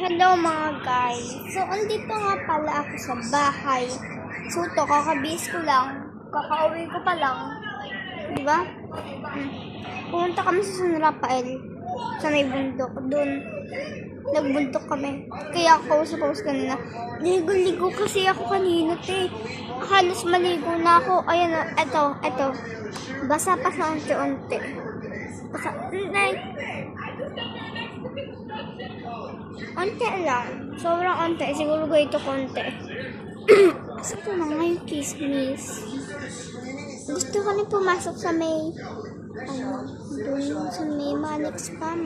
Hello mga guys. So, andito nga pala ako sa bahay. So, to kakabis ko lang. Kakauwi ko pa lang. Di ba? Pumunta kami sa San Rafael. Sa may bundok. Doon. Nagbundok kami. Kaya ako sa post kanina. Ligo-ligo kasi ako kanina, te. Halos maligo na ako. Ayan, eto. Basa pa sa unti-unti. Basa. Onte lang. Sobrang onte. Siguro ito konti. So, ito na nga yung kismis. Gusto ko rin pumasok sa may doon sa may Manic Spam.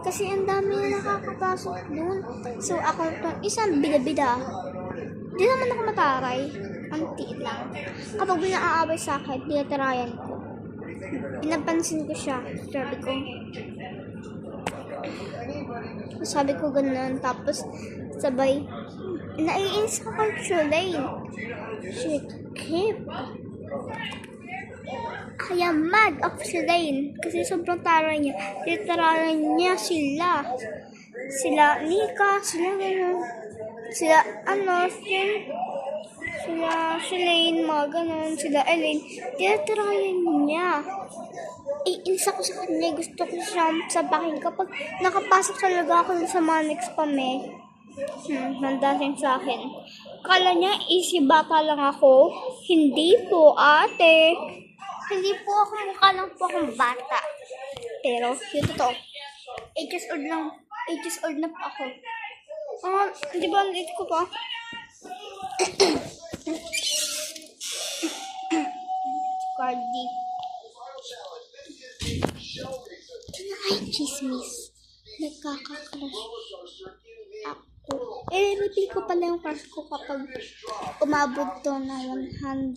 Kasi ang dami na nakakapasok doon. So, ako isang bida-bida. Di naman ako mataray. Onti lang. Kapag binaaaway sa akin, tinatarayan ko. Pinapansin ko siya. Sabi ko ganun, tapos sabay naiinis ako kay Shulain. She keep I am mad of Shulain kasi sobrang taray niya. Tinatarayan niya sila Nika, sila Shulain, mga ganun, sila Elaine. Tinatarayan niya. Iinis ako sa kanya. Gusto ko siya sabakin kapag nakapasok talaga ako sa Manic Spam nandasin sa akin. Kala niya easy bata lang ako. Hindi po, ate. Hindi po ako, mukha lang po akong bata. Pero, yun totoo. 8 years old lang. 8 years old na po ako. Hindi ba ang ko pa? Cardi. Ay, chismis. Nagkaka-crush ako. Reveal ko pala yung crush ko kapag umabot to na 100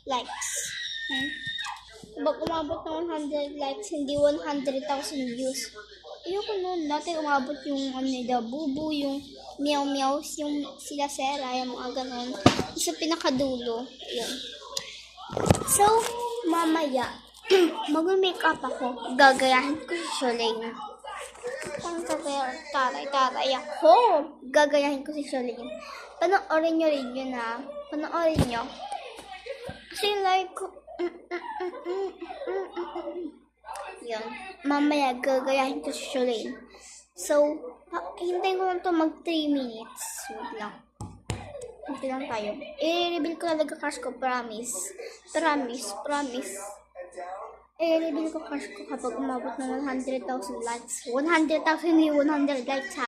likes. Kapag umabot na 100 likes, hindi 100,000 views. Ayoko nun. Dati umabot yung Bubu, yung Meow Meow, yung sila Sera, yung mga ganon. Isa pinakadulo. Ayun. So, mamaya, mag-makeup ako. Gagayahin ko si Shulain. Ang taray ako. Gagayahin ko si Shulain. Panoorin nyo rin yun ha. Panoorin nyo. Kasi like ko. Yun. Mamaya, gagayahin ko si Shulain. So, hintayin ko lang to mag 3 minutes. Wait lang. Hintay lang tayo. I-reveal ko talaga crush ko. Promise. I-reveal ko crush ko kapag umabot ng 100,000 likes. 100,000 hindi 100 likes ha.